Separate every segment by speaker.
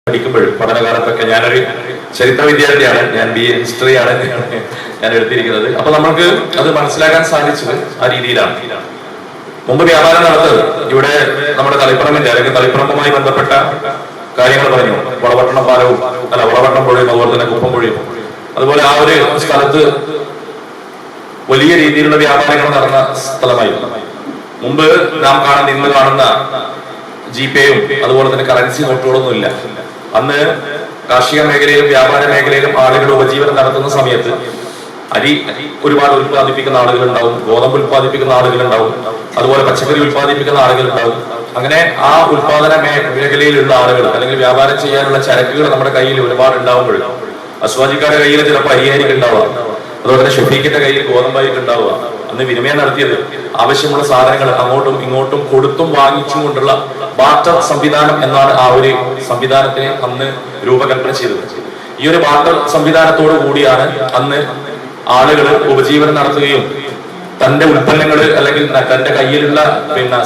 Speaker 1: പഠിക്കുമ്പോഴും പഠനകാലത്തൊക്കെ ഞാനൊരു ചരിത്ര വിദ്യാർത്ഥിയാണ്, ഞാൻ BA ഹിസ്റ്ററിയാണ് ഞാൻ എടുത്തിരിക്കുന്നത്. അപ്പൊ നമ്മൾക്ക് അത് മനസ്സിലാക്കാൻ സാധിച്ചത് ആ രീതിയിലാണ്. മുമ്പ് വ്യാപാരം നടത്തത് ഇവിടെ നമ്മുടെ തളിപ്പറമ്പിന്റെ അല്ലെങ്കിൽ തളിപ്പറമ്പുമായി ബന്ധപ്പെട്ട കാര്യങ്ങൾ പറഞ്ഞു. വളപട്ടണം പാലവും വളപട്ടണം പുഴയും അതുപോലെ തന്നെ കുപ്പം പുഴയും, അതുപോലെ ആ ഒരു സ്ഥലത്ത് വലിയ രീതിയിലുള്ള വ്യാപാരങ്ങൾ നടന്ന സ്ഥലമായിരുന്നു. മുമ്പ് നാം ഇന്ന് കാണുന്ന GPയും അതുപോലെ തന്നെ കറൻസി നോട്ടുകളൊന്നും ഇല്ല. അന്ന് കാർഷിക മേഖലയിലും വ്യാപാര മേഖലയിലും ആളുകൾ ഉപജീവനം നടത്തുന്ന സമയത്ത് അരി ഒരുപാട് ഉൽപ്പാദിപ്പിക്കുന്ന ആളുകളുണ്ടാവും, ഗോതമ്പ് ഉൽപ്പാദിപ്പിക്കുന്ന ആളുകളുണ്ടാവും, അതുപോലെ പച്ചക്കറി ഉൽപ്പാദിപ്പിക്കുന്ന ആളുകളുണ്ടാവും. അങ്ങനെ ആ ഉൽപാദന മേഖലയിലുള്ള ആളുകൾ അല്ലെങ്കിൽ വ്യാപാരം ചെയ്യാനുള്ള ചരക്കുകൾ നമ്മുടെ കയ്യിൽ ഒരുപാട് ഉണ്ടാവുമ്പോൾ അസ്വാജിക്കാരുടെ കയ്യിൽ ചിലപ്പോൾ അരിയായിരിക്കും ഉണ്ടാവുക, അതുപോലെ തന്നെ ഷഫീഖിന്റെ കയ്യിൽ ഗോതമ്പായിരിക്കും ഉണ്ടാവുക. അന്ന് വിനിമയം നടത്തിയത് ആവശ്യമുള്ള സാധനങ്ങൾ അങ്ങോട്ടും ഇങ്ങോട്ടും കൊടുത്തും വാങ്ങിച്ചും കൊണ്ടുള്ള ബാർട്ടർ സംവിധാനം എന്നാണ് ആ ഒരു സംവിധാനത്തിനെ അന്ന് രൂപകൽപ്പന ചെയ്തത്. ഈ ഒരു ബാർട്ടർ സംവിധാനത്തോടു കൂടിയാണ് അന്ന് ആളുകൾ ഉപജീവനം നടത്തുകയും തന്റെ ഉൽപ്പന്നങ്ങൾ അല്ലെങ്കിൽ തന്റെ കയ്യിലുള്ള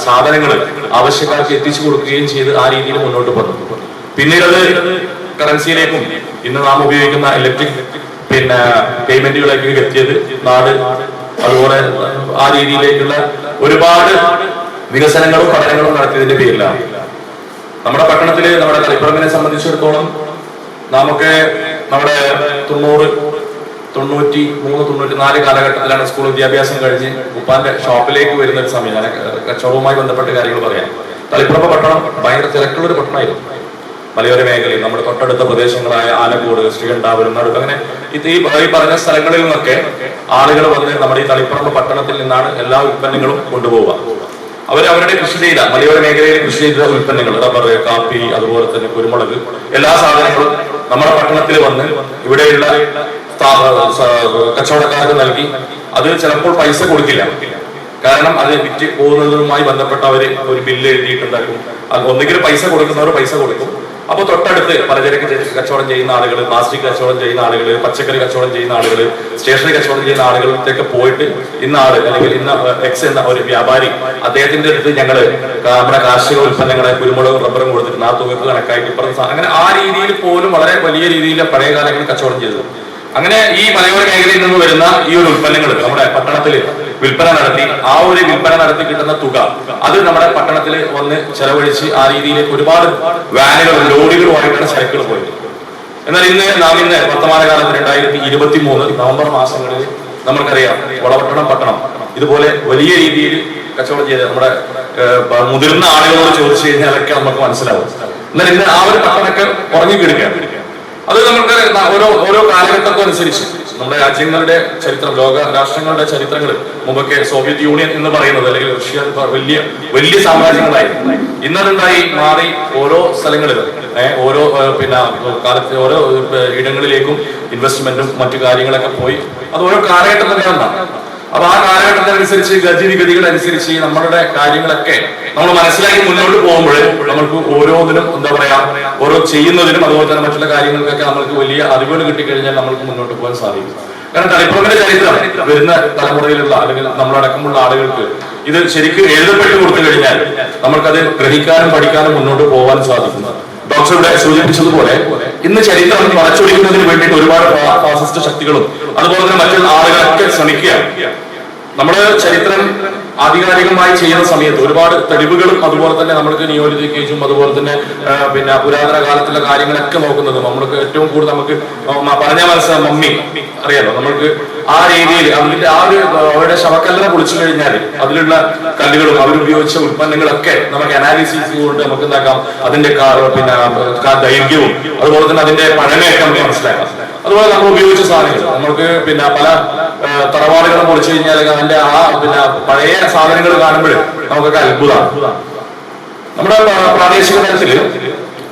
Speaker 1: സാധനങ്ങൾ ആവശ്യക്കാർക്ക് എത്തിച്ചു കൊടുക്കുകയും ചെയ്ത് ആ രീതിയിൽ മുന്നോട്ട് വന്നു. പിന്നീട് അത് കറൻസിയിലേക്കും ഇന്ന് നാം ഉപയോഗിക്കുന്ന ഇലക്ട്രിക് പേയ്മെന്റുകളൊക്കെ എത്തിയത് നാട് അതുപോലെ ആ രീതിയിലേക്കുള്ള ഒരുപാട് വികസനങ്ങളും പഠനങ്ങളും നടത്തിയതിന്റെ പേരിലാണ്. നമ്മുടെ പട്ടണത്തില് നമ്മുടെ തളിപ്പറമ്പിനെ സംബന്ധിച്ചിടത്തോളം നമുക്ക് നമ്മുടെ 90, 93, 94 കാലഘട്ടത്തിലാണ് സ്കൂൾ വിദ്യാഭ്യാസം കഴിഞ്ഞ് ഉപ്പാന്റെ ഷോപ്പിലേക്ക് വരുന്ന ഒരു സമയം. കച്ചവടവുമായി ബന്ധപ്പെട്ട കാര്യങ്ങൾ പറയാം. തളിപ്പറമ്പ് പട്ടണം ഭയങ്കര തിരക്കുള്ളൊരു പട്ടണമായിരുന്നു. മലയോര മേഖലയിൽ നമ്മുടെ തൊട്ടടുത്ത പ്രദേശങ്ങളായ ആലക്കോട്, ശ്രീകണ്ഠാപുരം, നടുക്ക്, അങ്ങനെ ഈ പറഞ്ഞ സ്ഥലങ്ങളിൽ നിന്നൊക്കെ ആളുകൾ വന്ന് നമ്മുടെ ഈ തളിപ്പറമ്പ് പട്ടണത്തിൽ നിന്നാണ് എല്ലാ ഉൽപ്പന്നങ്ങളും കൊണ്ടുപോവുക. അവരുടെ കൃഷി ചെയ്ത മലയോര മേഖലയിൽ കൃഷി ചെയ്ത ഉൽപ്പന്നങ്ങൾ, റബ്ബർ, കാപ്പി, അതുപോലെ തന്നെ കുരുമുളക്, എല്ലാ സാധനങ്ങളും നമ്മുടെ പട്ടണത്തിൽ വന്ന് ഇവിടെയുള്ള കച്ചവടക്കാർക്ക് നൽകി. അത് ചിലപ്പോൾ പൈസ കൊടുക്കില്ല, കാരണം അത് വിറ്റ് പോകുന്നതുമായി ബന്ധപ്പെട്ട അവര് ഒരു ബില്ല് എഴുതിയിട്ടുണ്ടാക്കും. ഒന്നുകിൽ പൈസ കൊടുക്കുന്നവർ പൈസ കൊടുക്കും. അപ്പൊ തൊട്ടടുത്ത് പലചരക്ക് കച്ചവടം ചെയ്യുന്ന ആളുകൾ, പ്ലാസ്റ്റിക് കച്ചവടം ചെയ്യുന്ന ആളുകൾ, പച്ചക്കറി കച്ചവടം ചെയ്യുന്ന ആളുകൾ, സ്റ്റേഷനറി കച്ചവടം ചെയ്യുന്ന ആളുകളിലേക്ക് പോയിട്ട് ഇന്ന ആള് അല്ലെങ്കിൽ ഇന്ന എക്സ് എന്ന ഒരു വ്യാപാരി അദ്ദേഹത്തിന്റെ അടുത്ത് ഞങ്ങള് നമ്മുടെ കാർഷിക ഉൽപ്പന്നങ്ങളെ കുരുമുളകും റബ്ബറും കൊടുത്തിട്ട് ആ തുകക്ക് കണക്കായിട്ട് ഇപ്പുറം അങ്ങനെ ആ രീതിയിൽ പോലും വളരെ വലിയ രീതിയിൽ പഴയ കാലങ്ങളിൽ കച്ചവടം ചെയ്തത്. അങ്ങനെ ഈ മലയോര മേഖലയിൽ നിന്ന് വരുന്ന ഈ ഒരു ഉൽപ്പന്നങ്ങൾ നമ്മുടെ പട്ടണത്തിൽ വിൽപ്പന നടത്തി, ആ ഒരു വിൽപ്പന നടത്തി കിട്ടുന്ന തുക അത് നമ്മുടെ പട്ടണത്തിൽ വന്ന് ചെലവഴിച്ച് ആ രീതിയിലേക്ക് ഒരുപാട് വാനുകൾ, ലോറികളുമായിട്ടാണ് ചരക്കുകൾ പോയത്. എന്നാൽ ഇന്ന് വർത്തമാനകാലത്ത് 2023 നവംബർ മാസങ്ങളിൽ നമുക്കറിയാം വളപട്ടണം പട്ടണം ഇതുപോലെ വലിയ രീതിയിൽ കച്ചവടം ചെയ്ത് നമ്മുടെ മുതിർന്ന ആളുകളോട് ചോദിച്ചു കഴിഞ്ഞാലൊക്കെ നമുക്ക് മനസ്സിലാവും. എന്നാൽ ഇന്ന് ആ ഒരു പട്ടണമൊക്കെ ഉറങ്ങി കിടക്കുകയാണ്. അത് നമുക്ക് ഓരോ കാലഘട്ടത്തിനനുസരിച്ച് നമ്മുടെ രാജ്യങ്ങളുടെ ചരിത്രം, ലോക രാഷ്ട്രങ്ങളുടെ ചരിത്രങ്ങൾ, മുമ്പൊക്കെ സോവിയറ്റ് യൂണിയൻ എന്ന് പറയുന്നത് അല്ലെങ്കിൽ റഷ്യ വലിയ സാമ്രാജ്യങ്ങളായിരുന്നു. ഇന്നതുണ്ടായി മാറി ഓരോ സ്ഥലങ്ങളിലും ഓരോ കാലത്ത് ഓരോ ഇടങ്ങളിലേക്കും ഇൻവെസ്റ്റ്മെന്റും മറ്റു കാര്യങ്ങളൊക്കെ പോയി. അത് ഓരോ കാലഘട്ടത്തിന്റെ ഒന്നാണ്. അപ്പൊ ആ കാലഘട്ടത്തിനനുസരിച്ച് ഗതിവിഗതികളനുസരിച്ച് നമ്മളുടെ കാര്യങ്ങളൊക്കെ നമ്മൾ മനസ്സിലാക്കി മുന്നോട്ട് പോകുമ്പോൾ നമ്മൾക്ക് ഓരോന്നിനും ഓരോ ചെയ്യുന്നതിനും അതുപോലെ തന്നെ മറ്റുള്ള കാര്യങ്ങൾക്കൊക്കെ നമ്മൾക്ക് വലിയ അറിവുകൾ കിട്ടിക്കഴിഞ്ഞാൽ നമ്മൾക്ക് മുന്നോട്ട് പോകാൻ സാധിക്കും. കാരണം തളിപ്പറമ്പിന്റെ ചരിത്രം വരുന്ന തലമുറയിലുള്ള അല്ലെങ്കിൽ നമ്മളടക്കമുള്ള ആളുകൾക്ക് ഇത് ശരിക്കും എഴുതപ്പെട്ട് കൊടുത്തു കഴിഞ്ഞാൽ നമ്മൾക്കത് ഗ്രഹിക്കാനും പഠിക്കാനും മുന്നോട്ട് പോകാൻ സാധിക്കും. ഡോക്ടർ ഇവിടെ സൂചിപ്പിച്ചതുപോലെ ഇന്ന് ചരിത്രം വളച്ചൊടിക്കുന്നതിന് വേണ്ടിയിട്ട് ഒരുപാട് ഫാസിസ്റ്റ് ശക്തികളും അതുപോലെ തന്നെ മറ്റുള്ള ആളുകളൊക്കെ ശ്രമിക്കുകയാണ്. നമ്മള് ചരിത്രം ആധികാരികമായി ചെയ്യുന്ന സമയത്ത് ഒരുപാട് തെളിവുകളും അതുപോലെ തന്നെ നമ്മൾക്ക് നിയോജിക്കേജും അതുപോലെ തന്നെ പുരാതന കാലത്തുള്ള കാര്യങ്ങളൊക്കെ നോക്കുന്നത് നമ്മൾക്ക് ഏറ്റവും കൂടുതൽ നമുക്ക് പറഞ്ഞാൽ മനസ്സിലാവും. മമ്മി അറിയാലോ, നമ്മൾക്ക് ആ രീതിയിൽ അതിന്റെ അവരുടെ ശവക്കല്ലറ പൊളിച്ചു കഴിഞ്ഞാൽ അതിലുള്ള കല്ലുകളും അവരുപയോഗിച്ച ഉൽപ്പന്നങ്ങളൊക്കെ നമുക്ക് അനാലിസിസ് കൊണ്ട് നമുക്ക് എന്താക്കാം, അതിന്റെ ദൈർഘ്യവും അതുപോലെ തന്നെ അതിന്റെ പഴമയൊക്കെ നമുക്ക് മനസ്സിലാക്കാം. അതുപോലെ നമ്മൾ ഉപയോഗിച്ച സാധനങ്ങൾ നമ്മൾക്ക് പല തറവാടുകളും പൊളിച്ചു കഴിഞ്ഞാൽ അതിന്റെ പഴയ സാധനങ്ങൾ കാണുമ്പോൾ നമുക്കൊക്കെ അത്ഭുതമാണ്. നമ്മുടെ പ്രാദേശിക തലത്തില്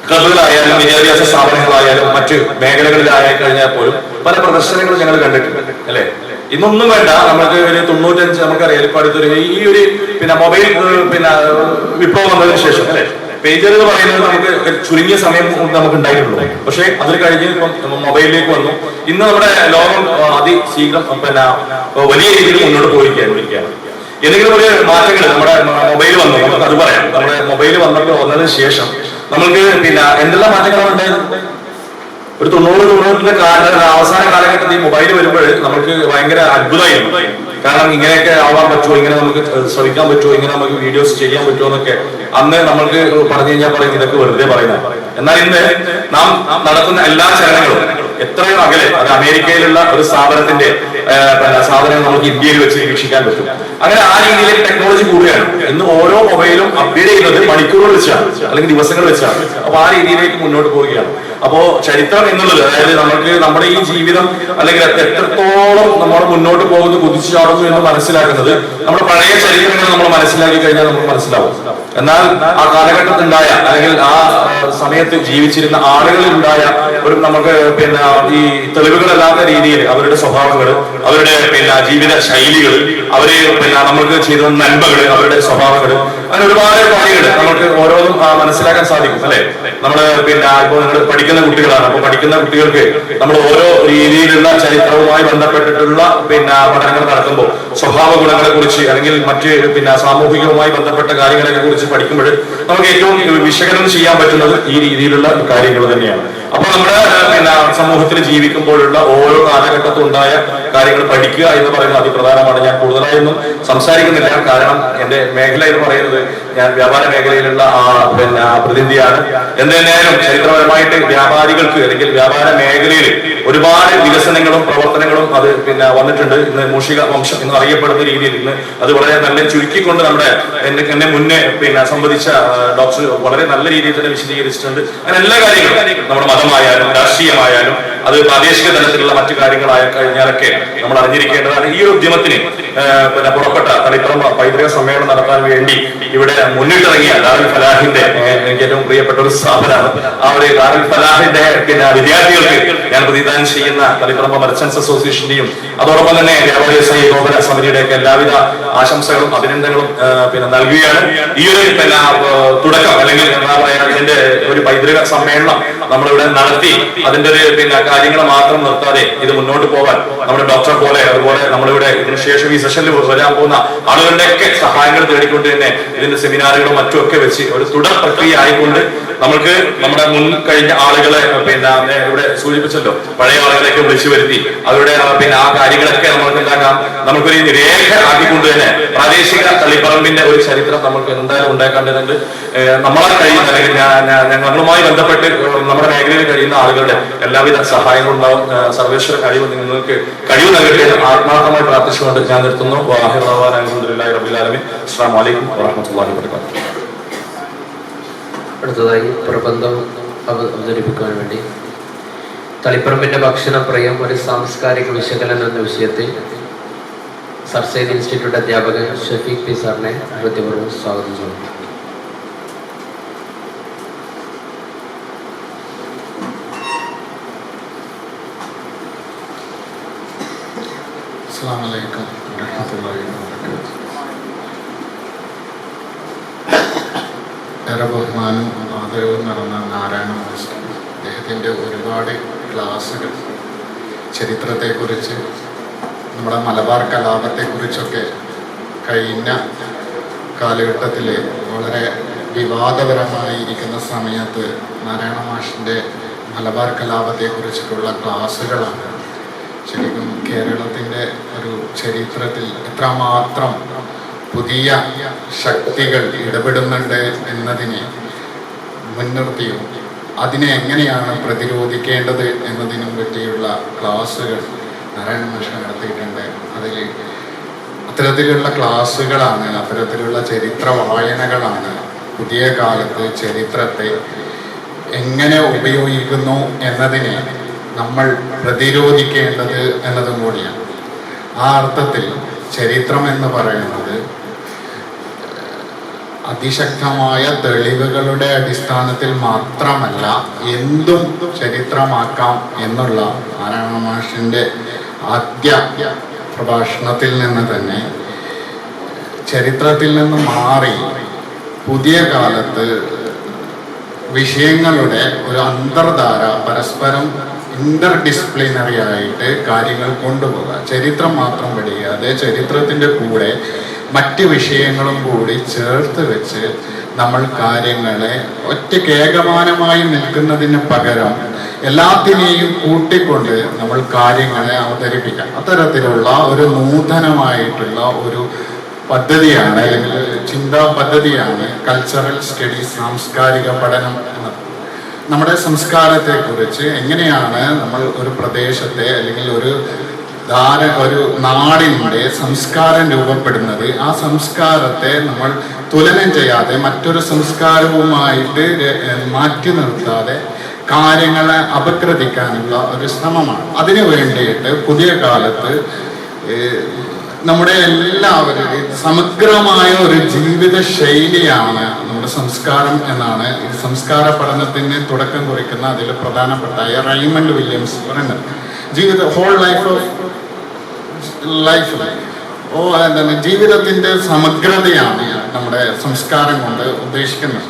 Speaker 1: ക്ലബുകളായാലും വിദ്യാഭ്യാസ സ്ഥാപനങ്ങളായാലും മറ്റ് മേഖലകളിലായി കഴിഞ്ഞാൽ പോലും പല പ്രദർശനങ്ങളും ഞങ്ങൾ കണ്ടിട്ടുണ്ട് അല്ലെ. ഇന്നൊന്നും വേണ്ട, നമുക്ക് ഒരു 95 നമുക്കറിയാം ഇപ്പൊ അടുത്തൊരു ഈ ഒരു മൊബൈൽ വിപ്ലവം വന്നതിന് ശേഷം അല്ലെ, പേജർ എന്ന് പറയുന്നത് നമുക്ക് ചുരുങ്ങിയ സമയം കൊണ്ട് നമുക്ക് ഉണ്ടായിട്ടുള്ളൂ. പക്ഷെ അതിൽ കഴിഞ്ഞ് മൊബൈലിലേക്ക് വന്നു. ഇന്ന് നമ്മുടെ ലോകം അതിശീഘ്രം വലിയ രീതിയിൽ മുന്നോട്ട് പോയിരിക്കുകയാണ്. എന്തെങ്കിലും ഒരു മാറ്റങ്ങൾ നമ്മുടെ മൊബൈൽ വന്നു, നമുക്ക് അത് പറയാം. നമ്മുടെ മൊബൈൽ വന്നതിന് ശേഷം നമ്മൾക്ക് പിന്നെ എന്തെല്ലാം മാറ്റങ്ങളാണ് ഉണ്ടായത്? ഒരു 90-90ന്റെ അവസാന കാലഘട്ടത്തിൽ ഈ മൊബൈൽ വരുമ്പോൾ നമുക്ക് ഭയങ്കര അത്ഭുതമായിരുന്നു. കാരണം ഇങ്ങനെയൊക്കെ ആവാൻ പറ്റുമോ, ഇങ്ങനെ നമുക്ക് ശ്രമിക്കാൻ പറ്റുമോ, ഇങ്ങനെ നമുക്ക് വീഡിയോസ് ചെയ്യാൻ പറ്റുമോ എന്നൊക്കെ അന്ന് നമ്മൾക്ക് പറഞ്ഞു കഴിഞ്ഞാൽ പറയും ഇതൊക്കെ വെറുതെ പറയുന്നത്. എന്നാൽ ഇന്ന് നാം നടത്തുന്ന എല്ലാ ചലനങ്ങളും എത്രയോ അകലെ, അത് അമേരിക്കയിലുള്ള ഒരു സ്ഥാപനത്തിന്റെ സാധനം നമുക്ക് ഇന്ത്യയിൽ വെച്ച് വീക്ഷിക്കാൻ പറ്റും. അങ്ങനെ ആ രീതിയിലേക്ക് ടെക്നോളജി കൂടുകയാണ്. ഇന്ന് ഓരോ മൊബൈലും അപ്ഡേറ്റ് ചെയ്യുന്നത് മണിക്കൂറുകൾ വെച്ചാണ്, അല്ലെങ്കിൽ ദിവസങ്ങൾ വെച്ചാണ്. അപ്പൊ ആ രീതിയിലേക്ക് മുന്നോട്ട് പോവുകയാണ്. അപ്പോ ചരിത്രം എന്നുള്ളത്, അതായത് നമുക്ക് നമ്മുടെ ഈ ജീവിതം അല്ലെങ്കിൽ എത്രത്തോളം നമ്മൾ മുന്നോട്ട് പോകുന്നു, കുതിച്ചു ചാടുന്നു എന്ന് മനസ്സിലാക്കുന്നത് നമ്മുടെ പഴയ ചരിത്രങ്ങൾ നമ്മൾ മനസ്സിലാക്കി കഴിഞ്ഞാൽ നമുക്ക് മനസ്സിലാവും. എന്നാൽ ആ കാലഘട്ടത്തിലുണ്ടായ അല്ലെങ്കിൽ ആ സമയത്ത് ജീവിച്ചിരുന്ന ആളുകളിലുണ്ടായ ഒരു നമുക്ക് പിന്നെ ഈ തെളിവുകളല്ലാത്ത രീതിയിൽ അവരുടെ സ്വഭാവങ്ങൾ, അവരുടെ പിന്നെ ജീവിത ശൈലികൾ, അവര് പിന്നെ നമുക്ക് ചെയ്ത നന്മകൾ, അവരുടെ സ്വഭാവങ്ങൾ, അങ്ങനെ ഒരുപാട് കാര്യങ്ങൾ നമുക്ക് ഓരോന്നും മനസ്സിലാക്കാൻ സാധിക്കും അല്ലെ. നമ്മള് പിന്നെ ഇപ്പോൾ നിങ്ങൾ പഠിക്കുന്ന കുട്ടികളാണ്. അപ്പൊ പഠിക്കുന്ന കുട്ടികൾക്ക് നമ്മൾ ഓരോ രീതിയിലുള്ള ചരിത്രവുമായി ബന്ധപ്പെട്ടിട്ടുള്ള പിന്നെ പഠനങ്ങൾ നടത്തുമ്പോൾ സ്വഭാവ ഗുണങ്ങളെ കുറിച്ച് അല്ലെങ്കിൽ മറ്റ് പിന്നെ സാമൂഹികവുമായി ബന്ധപ്പെട്ട കാര്യങ്ങളെ കുറിച്ച് പഠിക്കുമ്പോൾ നമുക്ക് ഏറ്റവും വിശകലനം ചെയ്യാൻ പറ്റുന്നത് ഈ രീതിയിലുള്ള കാര്യങ്ങൾ തന്നെയാണ്. അപ്പൊ നമ്മുടെ പിന്നെ സമൂഹത്തിൽ ജീവിക്കുമ്പോഴുള്ള ഓരോ കാലഘട്ടത്തിൽ ഉണ്ടായ കാര്യങ്ങൾ പഠിക്കുക എന്ന് പറയുന്നത് അതിപ്രധാനമാണ്. ഞാൻ കൂടുതലായൊന്നും സംസാരിക്കുന്നില്ല, കാരണം എന്റെ മേഖല എന്ന് പറയുന്നത് ഞാൻ വ്യാപാര മേഖലയിലുള്ള പിന്നെ പ്രതിനിധിയാണ്. എന്തുതന്നെയായാലും ചരിത്രപരമായിട്ട് വ്യാപാരികൾക്ക് അല്ലെങ്കിൽ വ്യാപാര മേഖലയിൽ ഒരുപാട് വികസനങ്ങളും പ്രവർത്തനങ്ങളും അത് പിന്നെ വന്നിട്ടുണ്ട്. ഇന്ന് മൂഷിക വംശം എന്ന് അറിയപ്പെടുന്ന രീതിയിൽ ഇന്ന് അത് വളരെ നല്ല ചുരുക്കിക്കൊണ്ട് നമ്മുടെ എന്നെ മുന്നേ പിന്നെ സംബന്ധിച്ച ഡോക്ടർ വളരെ നല്ല രീതിയിൽ തന്നെ വിശദീകരിച്ചിട്ടുണ്ട്. അങ്ങനെ എല്ലാ കാര്യങ്ങളും നമ്മുടെ മതമായാലും രാഷ്ട്രീയമായാലും അത് പ്രാദേശിക തലത്തിലുള്ള മറ്റു കാര്യങ്ങളായ കഴിഞ്ഞാലൊക്കെ നമ്മൾ അറിഞ്ഞിരിക്കേണ്ടതാണ്. ഈ ഒരു ഉദ്യമത്തിന് പിന്നെ പുറപ്പെട്ട തളിപ്പറമ്പ് പൈതൃക സമ്മേളനം നടത്താൻ വേണ്ടി ഇവിടെ മുന്നിട്ടിറങ്ങിയ ദാറുൽ ഫലാഹിന്റെ എനിക്ക് ഏറ്റവും പ്രിയപ്പെട്ട ഒരു സ്ഥാപനമാണ്. ആ ഒരു ദാറുൽ ഫലാഹിന്റെ പിന്നെ വിദ്യാർത്ഥികൾക്ക് ഞാൻ പ്രതിദാനം ചെയ്യുന്ന തളിപ്പറമ്പ് മർച്ചന്റ്സ് അസോസിയേഷന്റെയും അതോടൊപ്പം തന്നെ വ്യാപാരി ഏകോപന സമിതിയുടെ ഒക്കെ എല്ലാവിധ ആശംസകളും അഭിനന്ദനങ്ങളും പിന്നെ നൽകുകയാണ്. ഈ ഒരു പിന്നെ തുടക്കം അല്ലെങ്കിൽ എന്താ പറയുക ഇതിന്റെ ഒരു പൈതൃക സമ്മേളനം നമ്മളിവിടെ നടത്തി അതിന്റെ ഒരു പിന്നെ കാര്യങ്ങൾ മാത്രം നിർത്താതെ ഇത് മുന്നോട്ട് പോകാൻ നമ്മുടെ ഡോക്ടറെ പോലെ അതുപോലെ നമ്മളിവിടെ ഇതിനുശേഷം ഈ സെഷനിൽ വരാൻ പോകുന്ന ആളുകളുടെയൊക്കെ സഹായങ്ങൾ തേടിക്കൊണ്ട് തന്നെ ഇതിന്റെ സെമിനാറുകളും മറ്റുമൊക്കെ വെച്ച് ഒരു തുടർ പ്രക്രിയ ആയിക്കൊണ്ട് നമുക്ക് നമ്മുടെ മുൻ കഴിഞ്ഞ ആളുകളെ പിന്നെ ഇവിടെ സൂചിപ്പിച്ചല്ലോ, പഴയ ആളുകളെയൊക്കെ വിളിച്ചു വരുത്തി അവരുടെ പിന്നെ ആ കാര്യങ്ങളൊക്കെ നമുക്ക് എന്താക്കാം, നമുക്കൊരു രേഖ ആക്കിക്കൊണ്ട് തന്നെ പ്രാദേശിക തളിപ്പറമ്പിന്റെ ഒരു ചരിത്രം നമുക്ക് എന്തായാലും ഉണ്ടാക്കേണ്ടതുണ്ട്. നമ്മളെ കഴിയുന്ന അല്ലെങ്കിൽ ഞങ്ങളുമായി ബന്ധപ്പെട്ട് നമ്മുടെ മേഖലയിൽ കഴിയുന്ന ആളുകളുടെ എല്ലാവിധ സഹായങ്ങളും ഉണ്ടാവും. സർവേശ്വര നിങ്ങൾക്ക് കഴിവ് നൽകട്ടെ ആത്മാർത്ഥമായി പ്രാർത്ഥിച്ചുകൊണ്ട് ഞാൻ നിർത്തുന്നു. അൽഹംദുലില്ലാഹി റബ്ബിൽ ആലമീൻ. അസ്സലാമു അലൈക്കും വറഹ്മത്തുള്ളാഹി വബറകാതുഹു.
Speaker 2: അടുത്തതായി പ്രബന്ധം അവതരിപ്പിക്കാൻ വേണ്ടി തളിപ്പറമ്പിന്റെ ഭക്ഷണപ്രിയം ഒരു സാംസ്കാരിക വിശകലനം എന്ന വിഷയത്തിൽ സർ സെയ്ദ് ഇൻസ്റ്റിറ്റ്യൂട്ട് അധ്യാപകൻ ഷഫീഖ് പി സാറിനെ ഹൃദയപൂർവ്വം സ്വാഗതം ചെയ്യുന്നു.
Speaker 3: അസ്സലാമു അലൈക്കും വറഹ്മത്തുള്ളാഹി വബറകാതുഹു. ഏറെ ബഹുമാനും ആദരവും നടന്ന നാരായണ മാസ്റ്റർ, അദ്ദേഹത്തിൻ്റെ ഒരുപാട് ക്ലാസ്സുകൾ ചരിത്രത്തെക്കുറിച്ച് നമ്മുടെ മലബാർ കലാപത്തെക്കുറിച്ചൊക്കെ കഴിഞ്ഞ കാലഘട്ടത്തിൽ വളരെ വിവാദപരമായിരിക്കുന്ന സമയത്ത് നാരായണ മാഷിൻ്റെ മലബാർ കലാപത്തെക്കുറിച്ചിട്ടുള്ള ക്ലാസ്സുകളാണ് ശരിക്കും കേരളത്തിൻ്റെ ഒരു ചരിത്രത്തിൽ എത്രമാത്രം പുതിയ ശക്തികൾ ഇടപെടുന്നുണ്ട് എന്നതിനെ മുൻനിർത്തിയും അതിനെ എങ്ങനെയാണ് പ്രതിരോധിക്കേണ്ടത് എന്നതിനും പറ്റിയുള്ള ക്ലാസ്സുകൾ നാരായണ മാഷ് നടത്തിയിട്ടുണ്ട്. അതിൽ അത്തരത്തിലുള്ള ക്ലാസ്സുകളാണ്, അത്തരത്തിലുള്ള ചരിത്ര വായനകളാണ് പുതിയ കാലത്ത് ചരിത്രത്തെ എങ്ങനെ ഉപയോഗിക്കുന്നു എന്നതിനെ നമ്മൾ പ്രതിരോധിക്കേണ്ടത് എന്നതും കൂടിയാണ്. ആ അർത്ഥത്തിൽ ചരിത്രം എന്ന് പറയുന്നത് അതിശക്തമായ തെളിവുകളുടെ അടിസ്ഥാനത്തിൽ മാത്രമല്ല എന്തും ചരിത്രമാക്കാം എന്നുള്ള നാരായണ മാഷിൻ്റെ ആദ്യ പ്രഭാഷണത്തിൽ നിന്ന് തന്നെ ചരിത്രത്തിൽ നിന്ന് മാറി പുതിയ കാലത്ത് വിഷയങ്ങളുടെ ഒരു അന്തർധാര പരസ്പരം ഇന്റർ ഡിസിപ്ലിനറി ആയിട്ട് കാര്യങ്ങൾ കൊണ്ടുപോകുക. ചരിത്രം മാത്രം പഠിക്കാതെ ചരിത്രത്തിൻ്റെ കൂടെ മറ്റ് വിഷയങ്ങളും കൂടി ചേർത്ത് വെച്ച് നമ്മൾ കാര്യങ്ങളെ ഒറ്റയ്ക്ക് ഏകമാനമായി നിൽക്കുന്നതിന് പകരം എല്ലാത്തിനെയും കൂട്ടിക്കൊണ്ട് നമ്മൾ കാര്യങ്ങളെ അവതരിപ്പിക്കാം. അത്തരത്തിലുള്ള ഒരു നൂതനമായിട്ടുള്ള ഒരു പദ്ധതിയാണ്, അല്ലെങ്കിൽ ചിന്താ പദ്ധതിയാണ് കൾച്ചറൽ സ്റ്റഡീസ്, സാംസ്കാരിക പഠനം എന്നത്. നമ്മുടെ സംസ്കാരത്തെക്കുറിച്ച് എങ്ങനെയാണ് നമ്മൾ ഒരു പ്രദേശത്തെ അല്ലെങ്കിൽ ഒരു നാടിൻ്റെ സംസ്കാരം രൂപപ്പെടുന്നത്, ആ സംസ്കാരത്തെ നമ്മൾ തുലനം ചെയ്യാതെ മറ്റൊരു സംസ്കാരവുമായിട്ട് മാറ്റി നിർത്താതെ കാര്യങ്ങളെ അപഗ്രഥിക്കാനുള്ള ഒരു ശ്രമമാണ്. അതിനു വേണ്ടിയിട്ട് പുതിയ കാലത്ത് നമ്മുടെ എല്ലാവരുടെയും സമഗ്രമായ ഒരു ജീവിത ശൈലിയാണ് നമ്മുടെ സംസ്കാരം എന്നാണ് സംസ്കാര പഠനത്തിന് തുടക്കം കുറിക്കുന്ന അതിൽ പ്രധാനപ്പെട്ട റൈമണ്ട് വില്യംസ് പറയുന്നത്. ഹോൾ എന്താണ് ജീവിതത്തിന്റെ സമഗ്രതയാണ് നമ്മുടെ സംസ്കാരം കൊണ്ട് ഉദ്ദേശിക്കുന്നത്.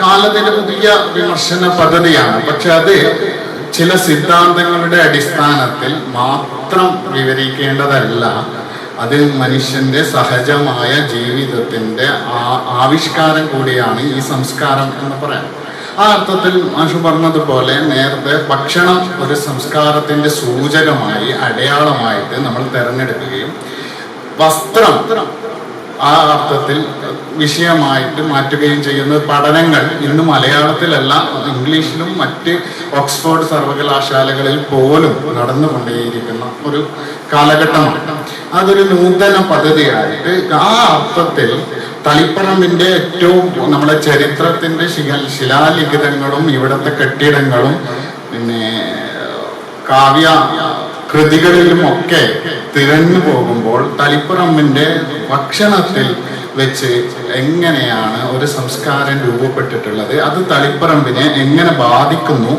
Speaker 3: കാലത്തിന്റെ പുതിയ വിമർശന പദ്ധതിയാണ്, പക്ഷെ അത് ചില സിദ്ധാന്തങ്ങളുടെ അടിസ്ഥാനത്തിൽ മാത്രം വിവരിക്കേണ്ടതല്ല. അത് മനുഷ്യന്റെ സഹജമായ ജീവിതത്തിന്റെ ആവിഷ്കാരം കൂടിയാണ് ഈ സംസ്കാരം എന്ന് പറയാം. ആ അർത്ഥത്തിൽ മാഷു പറഞ്ഞതുപോലെ നേരത്തെ ഭക്ഷണം ഒരു സംസ്കാരത്തിന്റെ സൂചകമായി, അടയാളമായിട്ട് നമ്മൾ തിരഞ്ഞെടുക്കുകയും വസ്ത്രം ആ അർത്ഥത്തിൽ വിഷയമായിട്ട് മാറ്റുകയും ചെയ്യുന്ന പഠനങ്ങൾ ഇന്ന് മലയാളത്തിലല്ല, ഇംഗ്ലീഷിലും മറ്റ് ഓക്സ്ഫോർഡ് സർവകലാശാലകളിൽ പോലും നടന്നുകൊണ്ടേയിരിക്കുന്ന ഒരു കാലഘട്ടമാണ്. അതൊരു നൂതന പദ്ധതിയായിട്ട് ആ അർത്ഥത്തിൽ തളിപ്പറമ്പിന്റെ ഏറ്റവും നമ്മുടെ ചരിത്രത്തിന്റെ ശിലാലിഖിതങ്ങളും ഇവിടുത്തെ കെട്ടിടങ്ങളും പിന്നെ കാവ്യ കൃതികളിലുമൊക്കെ തിരഞ്ഞു പോകുമ്പോൾ തളിപ്പറമ്പിന്റെ ഭക്ഷണത്തിൽ വെച്ച് എങ്ങനെയാണ് ഒരു സംസ്കാരം രൂപപ്പെട്ടിട്ടുള്ളത്, അത് തളിപ്പറമ്പിനെ എങ്ങനെ ബാധിക്കുന്നു,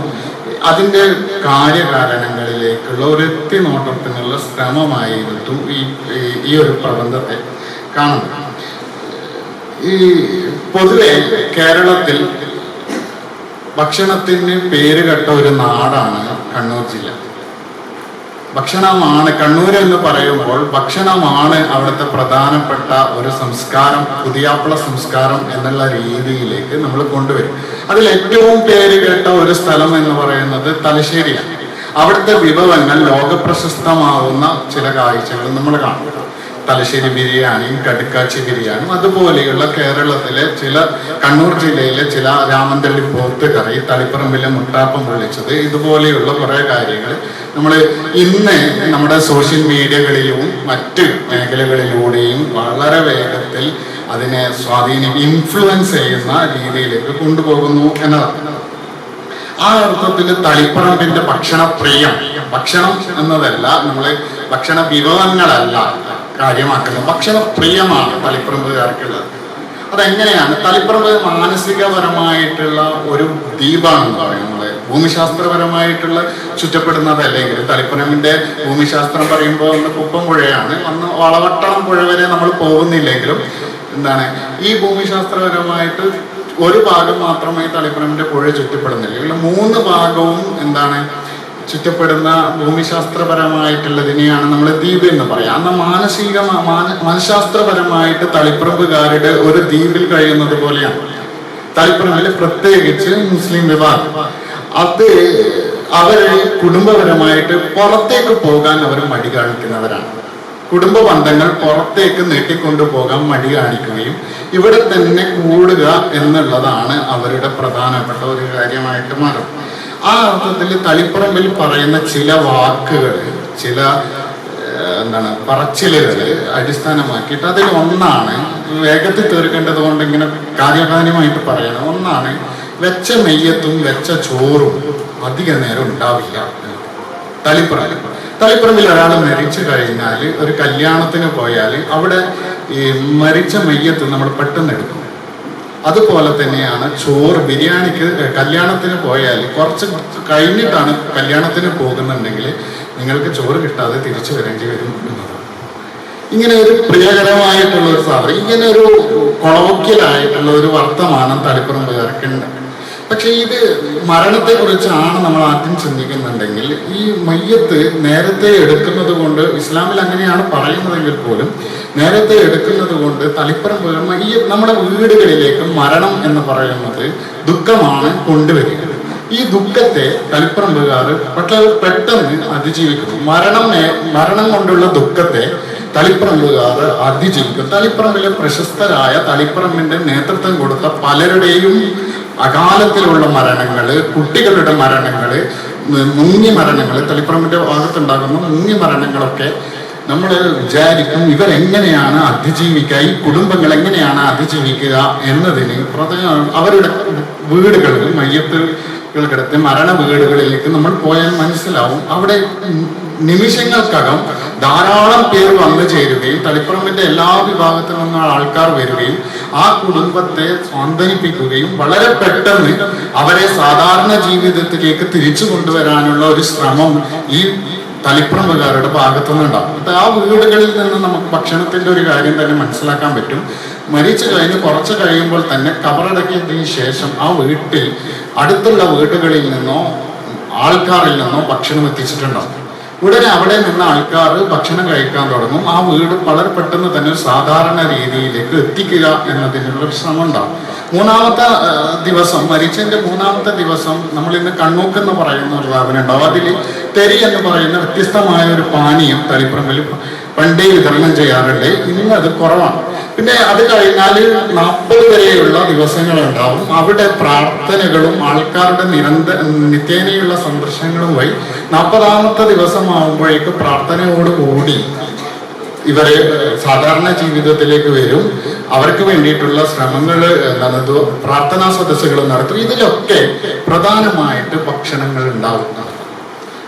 Speaker 3: അതിൻ്റെ കാര്യകാരണങ്ങളിലേക്കുള്ള ഒരു എത്തിനോട്ടത്തിനുള്ള ശ്രമമായിരുന്നു ഈ ഒരു പ്രബന്ധത്തെ കാണുന്നത്. ഈ പൊതുവെ കേരളത്തിൽ ഭക്ഷണത്തിന് പേരുകെട്ട ഒരു നാടാണ് കണ്ണൂർ ജില്ല. ഭക്ഷണമാണ് കണ്ണൂർ എന്ന് പറയുമ്പോൾ ഭക്ഷണമാണ് അവിടുത്തെ പ്രധാനപ്പെട്ട ഒരു സംസ്കാരം, പുതിയാപ്പള സംസ്കാരം എന്നുള്ള രീതിയിലേക്ക് നമ്മൾ കൊണ്ടുവരും. അതിൽ ഏറ്റവും പേര് കേട്ട ഒരു സ്ഥലം എന്ന് പറയുന്നത് തലശ്ശേരിയാണ്. അവിടുത്തെ വിഭവങ്ങൾ ലോകപ്രശസ്തമാവുന്ന ചില കാഴ്ചകൾ നമ്മൾ കാണും. തലശ്ശേരി ബിരിയാണിയും കടുക്കാച്ചി ബിരിയാണിയും അതുപോലെയുള്ള കേരളത്തിലെ ചില കണ്ണൂർ ജില്ലയിലെ ചില രാമന്തള്ളി പോത്ത് കറി, തളിപ്പറമ്പിലെ മുട്ടാപ്പം പൊള്ളിച്ചത്, ഇതുപോലെയുള്ള കുറേ കാര്യങ്ങൾ നമ്മൾ ഇന്ന് നമ്മുടെ സോഷ്യൽ മീഡിയകളിലും മറ്റ് മേഖലകളിലൂടെയും വളരെ വേഗത്തിൽ അതിനെ ഇൻഫ്ലുവൻസ് ചെയ്യുന്ന രീതിയിലേക്ക് കൊണ്ടുപോകുന്നു എന്നതാണ്. ആ അർത്ഥത്തിൽ തളിപ്പറമ്പിന്റെ ഭക്ഷണപ്രിയം, ഭക്ഷണം എന്നതല്ല, നമ്മൾ ഭക്ഷണ വിഭവങ്ങളല്ല കാര്യമാക്കുന്നത്, ഭക്ഷണപ്രിയമാണ് തളിപ്പറമ്പുകാർക്കുള്ളത്. അതെങ്ങനെയാണ്? തളിപ്പറമ്പ് മാനസികപരമായിട്ടുള്ള ഒരു ദ്വീപാണെന്ന് പറയും. നമ്മള് ഭൂമിശാസ്ത്രപരമായിട്ടുള്ള ചുറ്റപ്പെടുന്നതല്ലെങ്കിൽ തളിപ്പറമ്പിന്റെ ഭൂമിശാസ്ത്രം പറയുമ്പോൾ ഒന്ന് കുപ്പം പുഴയാണ്, അന്ന് വളവട്ടണം പുഴ വരെ നമ്മൾ പോകുന്നില്ലെങ്കിലും എന്താണ് ഈ ഭൂമിശാസ്ത്രപരമായിട്ട് ഒരു ഭാഗം മാത്രമേ തളിപ്പറമ്പിന്റെ പുഴ ചുറ്റപ്പെടുന്നില്ല. ഇവിടെ 3 ഭാഗവും എന്താണ് ചുറ്റപ്പെടുന്ന ഭൂമിശാസ്ത്രപരമായിട്ടുള്ളതിനെയാണ് നമ്മൾ ദ്വീപ് എന്ന് പറയാം. അന്ന് മനഃശാസ്ത്രപരമായിട്ട് തളിപ്പറമ്പുകാരുടെ ഒരു ദ്വീപിൽ കഴിയുന്നത് പോലെയാണ്. തളിപ്പറമ്പിൽ പ്രത്യേകിച്ച് മുസ്ലിം വിഭാഗം, അത് അവര് കുടുംബപരമായിട്ട് പുറത്തേക്ക് പോകാൻ അവർ മടി കാണിക്കുന്നവരാണ്. കുടുംബ ബന്ധങ്ങൾ പുറത്തേക്ക് നീട്ടിക്കൊണ്ടുപോകാൻ മടി കാണിക്കുകയും ഇവിടെ തന്നെ കൂടുക എന്നുള്ളതാണ് അവരുടെ പ്രധാനപ്പെട്ട ഒരു കാര്യമായിട്ട് മാറും. ആ അർത്ഥത്തിൽ തളിപ്പറമ്പിൽ പറയുന്ന ചില വാക്കുകൾ, ചില പറച്ചിലുകൾ അടിസ്ഥാനമാക്കിയിട്ട് അതിൽ ഒന്നാണ്, വേഗത്തിൽ തീർക്കേണ്ടത് കൊണ്ട് ഇങ്ങനെ കാര്യകാര്യമായിട്ട് പറയണം. ഒന്നാണ്, വെച്ച നെയ്യത്തും വെച്ച ചോറും അധിക നേരം ഉണ്ടാവില്ല. തളിപ്പറമ്പിൽ ഒരാൾ മരിച്ചു കഴിഞ്ഞാൽ, ഒരു കല്യാണത്തിന് പോയാൽ അവിടെ ഈ മരിച്ച മെയ്യത്ത് നമ്മൾ പെട്ടെന്ന് എടുക്കും. അതുപോലെ തന്നെയാണ് ചോറ്, ബിരിയാണിക്ക് കല്യാണത്തിന് പോയാൽ കുറച്ച് കഴിഞ്ഞിട്ടാണ് കല്യാണത്തിന് പോകുന്നുണ്ടെങ്കിൽ നിങ്ങൾക്ക് ചോറ് കിട്ടാതെ തിരിച്ചു വരേണ്ടി വരും എന്നതാണ്. ഇങ്ങനെ ഒരു പ്രിയകരമായിട്ടുള്ള ഒരു സാധനം, ഇങ്ങനെ ഒരു കൊളോക്കിയലായിട്ടുള്ള ഒരു വർത്തമാനം തളിപ്പറമ്പുകാർക്കുണ്ട്. പക്ഷെ ഇത് മരണത്തെക്കുറിച്ചാണ് നമ്മൾ ആദ്യം ചിന്തിക്കുന്നുണ്ടെങ്കിൽ, ഈ മയ്യത്ത് നേരത്തെ എടുക്കുന്നത് കൊണ്ട് ഇസ്ലാമിൽ അങ്ങനെയാണ് പറയുന്നതെങ്കിൽ പോലും നേരത്തെ എടുക്കുന്നത് കൊണ്ട് തളിപ്പറമ്പ് ഈ നമ്മുടെ വീടുകളിലേക്ക് മരണം എന്ന് പറയുന്നത് ദുഃഖമാണ് കൊണ്ടുവരിക. ഈ ദുഃഖത്തെ തളിപ്പറമ്പുകാർ പെട്ടെന്ന് അതിജീവിക്കുന്നു. മരണം കൊണ്ടുള്ള ദുഃഖത്തെ തളിപ്പറമ്പുകാർ അതിജീവിക്കും. തളിപ്പറമ്പിലെ പ്രശസ്തരായ തളിപ്പറമ്പിന്റെ നേതൃത്വം കൊടുത്ത പലരുടെയും അകാലത്തിലുള്ള മരണങ്ങള്, കുട്ടികളുടെ മരണങ്ങള്, മുങ്ങി മരണങ്ങള്, തളിപ്പറമ്പിന്റെ ഭാഗത്തുണ്ടാകുന്ന മുങ്ങി മരണങ്ങളൊക്കെ നമ്മൾ വിചാരിക്കും ഇവരെങ്ങനെയാണ് അതിജീവിക്കുക, ഈ കുടുംബങ്ങൾ എങ്ങനെയാണ് അതിജീവിക്കുക എന്നതിന് അവരുടെ വീടുകളിൽ മയ്യത്തുകൾക്കിടത്ത് മരണ വീടുകളിലേക്ക് നമ്മൾ പോയാൽ മനസ്സിലാവും. അവിടെ നിമിഷങ്ങൾക്കകം ധാരാളം പേർ വന്നു ചേരുകയും തളിപ്പറമ്പിന്റെ എല്ലാ വിഭാഗത്തിൽ നിന്നും ആൾക്കാർ വരികയും ആ കുടുംബത്തെ സ്വാന്തനിപ്പിക്കുകയും വളരെ പെട്ടെന്ന് അവരെ സാധാരണ ജീവിതത്തിലേക്ക് തിരിച്ചു കൊണ്ടുവരാനുള്ള ഒരു ശ്രമം ഈ തളിപ്പറമ്പുകാരുടെ ഭാഗത്തുനിന്നുണ്ടാവും. ആ വീടുകളിൽ നിന്ന് നമുക്ക് ഭക്ഷണത്തിന്റെ ഒരു കാര്യം തന്നെ മനസ്സിലാക്കാൻ പറ്റും. മരിച്ചു കഴിഞ്ഞ് കുറച്ച് കഴിയുമ്പോൾ തന്നെ കബറടക്കിയതിന് ശേഷം ആ വീട്ടിൽ അടുത്തുള്ള വീടുകളിൽ നിന്നോ ആൾക്കാരിൽ നിന്നോ ഭക്ഷണം എത്തിച്ചിട്ടുണ്ടാവും. ഉടനെ അവിടെ നിന്ന് ആൾക്കാർ ഭക്ഷണം കഴിക്കാൻ തുടങ്ങും. ആ വീട് വളരെ പെട്ടെന്ന് തന്നെ ഒരു സാധാരണ രീതിയിലേക്ക് എത്തിക്കുക എന്നതിനുള്ള ഒരു ശ്രമം ഉണ്ടാവും. മൂന്നാമത്തെ ദിവസം, മരിച്ചതിന്റെ മൂന്നാമത്തെ ദിവസം നമ്മൾ ഇന്ന് കണ്ണൂക്ക് എന്ന് പറയുന്ന ഒരു സാധനമുണ്ടാവും. അതിൽ തെരി എന്ന് പറയുന്ന വ്യത്യസ്തമായ ഒരു പാനീയം തളിപ്പറമ്പിൽ പണ്ടേ വിതരണം ചെയ്യാറുണ്ട്. ഇന്ന് അത് കുറവാണ്. പിന്നെ അത് കഴിഞ്ഞാൽ 40 വരെയുള്ള ദിവസങ്ങളുണ്ടാവും. അവിടെ പ്രാർത്ഥനകളും ആൾക്കാരുടെ നിത്യേനയുള്ള സന്ദർശനങ്ങളും വഴി 40ാമത്തെ ദിവസമാകുമ്പോഴേക്ക് പ്രാർത്ഥനയോടുകൂടി ഇവരെ സാധാരണ ജീവിതത്തിലേക്ക് വരും. അവർക്ക് വേണ്ടിയിട്ടുള്ള ശ്രമങ്ങൾ പ്രാർത്ഥനാ സദസ്സുകൾ നടത്തും. ഇതിലൊക്കെ പ്രധാനമായിട്ട് ഭക്ഷണങ്ങൾ ഉണ്ടാവും.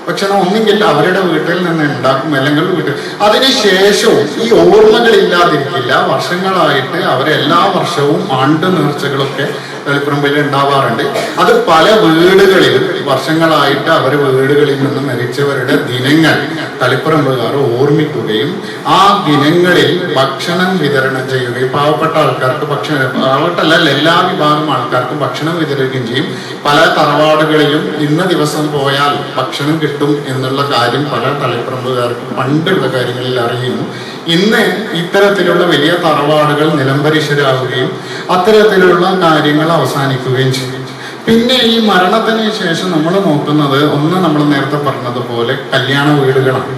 Speaker 3: ഭക്ഷണം ഒന്നെങ്കിൽ അവരുടെ വീട്ടിൽ നിന്ന് ഉണ്ടാക്കും, അല്ലെങ്കിൽ വീട്ടിൽ. അതിനുശേഷവും ഈ ഓർമ്മകളില്ലാതിരിക്കില്ല. വർഷങ്ങളായിട്ട് അവരെല്ലാ വർഷവും ആണ്ട് നേർച്ചകളൊക്കെ തളിപ്പറമ്പിൽ ഉണ്ടാവാറുണ്ട്. അത് പല വീടുകളിലും വർഷങ്ങളായിട്ട് അവർ വീടുകളിൽ നിന്ന് മരിച്ചവരുടെ ദിനങ്ങൾ തളിപ്പറമ്പുകാർ ഓർമ്മിക്കുകയും ആ ദിനങ്ങളിൽ ഭക്ഷണം വിതരണം ചെയ്യുകയും പാവപ്പെട്ട ആൾക്കാർക്ക് പാവപ്പെട്ടല്ല എല്ലാ വിഭാഗം ആൾക്കാർക്കും ഭക്ഷണം വിതരുകയും ചെയ്യും. പല തറവാടുകളിലും ഇന്ന ദിവസം പോയാൽ ഭക്ഷണം കിട്ടും എന്നുള്ള കാര്യം പല തളിപ്പറമ്പുകാർക്കും പണ്ടുള്ള കാര്യങ്ങളിൽ അറിയുന്നു. ഇന്ന് ഇത്തരത്തിലുള്ള വലിയ തറവാടുകൾ നിലംപരിശരാകുകയും അത്തരത്തിലുള്ള കാര്യങ്ങൾ അവസാനിക്കുകയും ചെയ്യും. പിന്നെ ഈ മരണത്തിന് ശേഷം നമ്മൾ നോക്കുന്നത് ഒന്ന് നമ്മൾ നേരത്തെ പറഞ്ഞതുപോലെ കല്യാണ വീടുകളാണ്.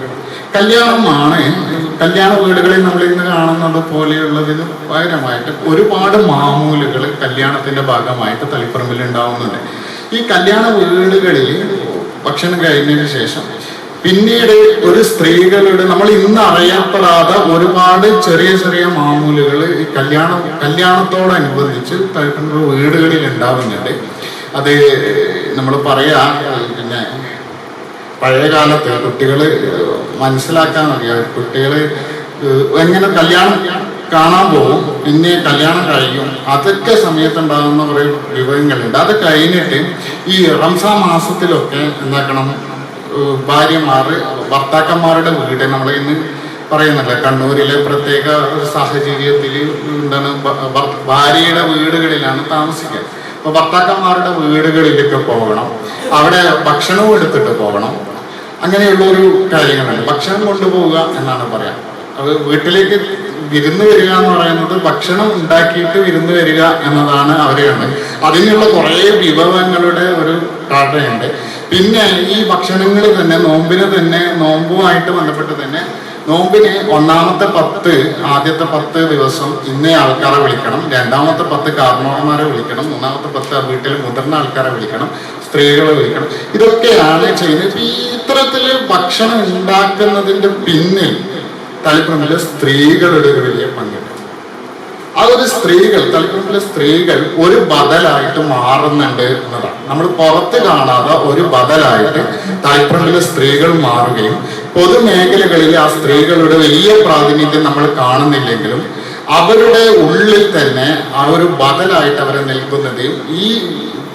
Speaker 3: കല്യാണ വീടുകളിൽ നമ്മൾ ഇന്ന് കാണുന്നത് പോലെയുള്ളതിന് പകരമായിട്ട് ഒരുപാട് മാമൂലുകൾ കല്യാണത്തിന്റെ ഭാഗമായിട്ട് തളിപ്പറമ്പിൽ ഉണ്ടാവുന്നുണ്ട്. ഈ കല്യാണ വീടുകളിൽ ഭക്ഷണം കഴിഞ്ഞതിന് ശേഷം പിന്നീട് ഒരു സ്ത്രീകളുടെ നമ്മൾ ഇന്ന് അറിയപ്പെടാതെ ഒരുപാട് ചെറിയ ചെറിയ മാമൂലുകൾ ഈ കല്യാണത്തോടനുബന്ധിച്ച് തളിപ്പറമ്പ് വീടുകളിൽ ഉണ്ടാവുന്നുണ്ട്. അത് നമ്മൾ പറയാ, പിന്നെ പഴയ കാലത്ത് കുട്ടികൾ മനസ്സിലാക്കാൻ അറിയാം. കുട്ടികൾ എങ്ങനെ കല്യാണം കാണാൻ പോകും, പിന്നെ കല്യാണം കഴിയും, അതൊക്കെ സമയത്തുണ്ടാകുന്ന കുറേ വിഭവങ്ങളുണ്ട്. അത് കഴിഞ്ഞിട്ട് ഈ റംസാൻ മാസത്തിലൊക്കെ എന്താക്കണം, ഭർത്താക്കന്മാരുടെ വീട് നമ്മൾ ഇന്ന് പറയുന്നില്ല, കണ്ണൂരിലെ പ്രത്യേക ഒരു സാഹചര്യത്തിൽ എന്താണ് ഭാര്യയുടെ വീടുകളിലാണ് താമസിക്കുക. അപ്പൊ ഭർത്താക്കന്മാരുടെ വീടുകളിലേക്ക് പോകണം, അവിടെ ഭക്ഷണവും എടുത്തിട്ട് പോകണം. അങ്ങനെയുള്ള ഒരു കാര്യങ്ങളുണ്ട്. ഭക്ഷണം കൊണ്ടുപോവുക എന്നാണ് പറയാം. അത് വീട്ടിലേക്ക് വിരുന്ന് വരിക എന്ന് പറയുന്നത് ഭക്ഷണം ഉണ്ടാക്കിയിട്ട് വിരുന്ന് വരിക എന്നതാണ് അവരെയാണ്. അതിനുള്ള കുറേ വിഭവങ്ങളുടെ ഒരു കടയുണ്ട്. പിന്നെ ഈ ഭക്ഷണങ്ങൾ തന്നെ നോമ്പുമായിട്ട് ബന്ധപ്പെട്ട് തന്നെ നോമ്പിന് ഒന്നാമത്തെ 10 ആദ്യത്തെ 10 ദിവസം ഇന്ന ആൾക്കാരെ വിളിക്കണം, രണ്ടാമത്തെ 10 കാരണവന്മാരെ വിളിക്കണം, മൂന്നാമത്തെ 10 വീട്ടിൽ മുതിർന്ന ആൾക്കാരെ വിളിക്കണം, സ്ത്രീകളെ വിളിക്കണം. ഇതൊക്കെയാണ് ചെയ്യുന്നത്. ഈ ഇത്തരത്തില് ഭക്ഷണം ഉണ്ടാക്കുന്നതിന്റെ പിന്നിൽ തളിപ്പറമ്പിലെ സ്ത്രീകളുടെ ഒരു വലിയ പങ്കുണ്ട്. ആ ഒരു തളിപ്പറമ്പിലെ സ്ത്രീകൾ ഒരു ബദലായിട്ട് മാറുന്നുണ്ട് എന്നതാണ്. നമ്മൾ പുറത്ത് കാണാതെ ഒരു ബദലായിട്ട് തളിപ്പറമ്പിലെ സ്ത്രീകൾ മാറുകയും പൊതുമേഖലകളിൽ ആ സ്ത്രീകളുടെ വലിയ പ്രാതിനിധ്യം നമ്മൾ കാണുന്നില്ലെങ്കിലും അവരുടെ ഉള്ളിൽ തന്നെ ആ ഒരു ബദലായിട്ട് അവരെ നിൽക്കുന്നതും ഈ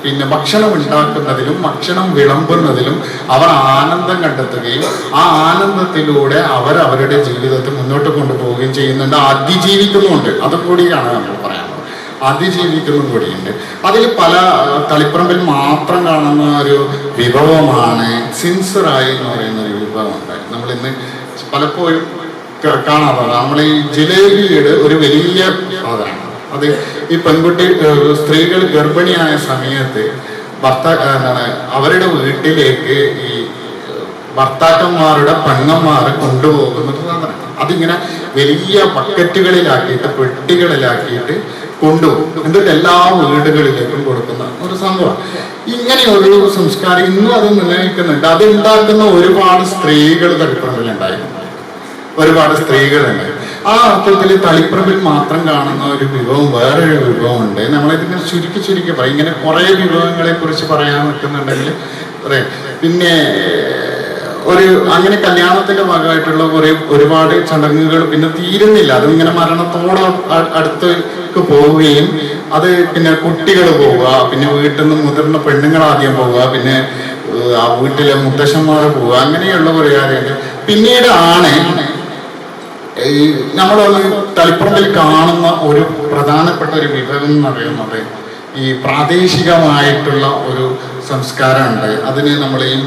Speaker 3: പിന്നെ ഭക്ഷണം ഉണ്ടാക്കുന്നതിലും ഭക്ഷണം വിളമ്പുന്നതിലും അവർ ആനന്ദം കണ്ടെത്തുകയും ആ ആനന്ദത്തിലൂടെ അവർ അവരുടെ ജീവിതത്തെ മുന്നോട്ട് കൊണ്ടുപോവുകയും ചെയ്യുന്നുണ്ട്, അതിജീവിക്കുന്നുമുണ്ട്. അതുകൂടിയാണ് നമ്മൾ പറയാനുള്ളത്. അതിജീവിക്കുന്നതും കൂടിയുണ്ട്. അതിൽ പല തളിപ്പറമ്പിൽ മാത്രം കാണുന്ന ഒരു വിഭവമാണ് സിൻസറായി എന്ന് പറയുന്ന ഒരു വിഭവമുണ്ട്. നമ്മൾ ഇന്ന് പലപ്പോഴും കാണാറുണ്ട്. നമ്മൾ ഈ ജിലേബിയുടെ ഒരു വലിയ സാധനമാണ് അത്. ഈ പെൺകുട്ടി സ്ത്രീകൾ ഗർഭിണിയായ സമയത്ത് എന്താണ് അവരുടെ വീട്ടിലേക്ക് ഈ ഭർത്താക്കന്മാരുടെ പെങ്ങന്മാർ കൊണ്ടുപോകുന്ന ഒരു സാധനം. അതിങ്ങനെ വലിയ ബക്കറ്റുകളിലാക്കിയിട്ട് പെട്ടികളിലാക്കിയിട്ട് കൊണ്ടുപോകും. എന്നിട്ട് എല്ലാ വീടുകളിലേക്കും കൊടുക്കുന്ന ഒരു സംഭവം. ഇങ്ങനെ ഒരു സംസ്കാരം ഇന്നും അത് നിലനിൽക്കുന്നുണ്ട്. അത് ഉണ്ടാക്കുന്ന ഒരുപാട് സ്ത്രീകൾ തളിപ്പറമ്പിലുണ്ടായിരുന്നു, ഒരുപാട് സ്ത്രീകളുണ്ട്. ആ അർത്ഥത്തിൽ തളിപ്പറമ്പിൽ മാത്രം കാണുന്ന ഒരു വിഭവം വേറൊരു വിഭവമുണ്ട്. നമ്മളിതിങ്ങനെ ചുരുക്കി പറയും. ഇങ്ങനെ കുറേ വിഭവങ്ങളെ കുറിച്ച് പറയാൻ നിൽക്കുന്നുണ്ടെങ്കിൽ പറയാം. പിന്നെ ഒരു അങ്ങനെ കല്യാണത്തിന്റെ ഭാഗമായിട്ടുള്ള ഒരുപാട് ചടങ്ങുകൾ പിന്നെ തീരുന്നില്ല. അതിങ്ങനെ മരണത്തോട് അടുത്തേക്ക് പോവുകയും അത് പിന്നെ കുട്ടികൾ പോവുക, പിന്നെ വീട്ടിൽ നിന്ന് മുതിർന്ന പെണ്ണുങ്ങൾ ആദ്യം പോവുക, പിന്നെ ആ വീട്ടിലെ മുത്തശ്ശന്മാർ പോവുക, അങ്ങനെയുള്ള കുറേ കാര്യങ്ങൾ. പിന്നീടാണ് ഈ നമ്മളൊന്ന് തളിപ്പറമ്പിൽ കാണുന്ന ഒരു പ്രധാനപ്പെട്ട ഒരു വിഭവം എന്ന് പറയുന്നത് ഈ പ്രാദേശികമായിട്ടുള്ള ഒരു സംസ്കാരമുണ്ട്. അതിന് നമ്മൾ ഈ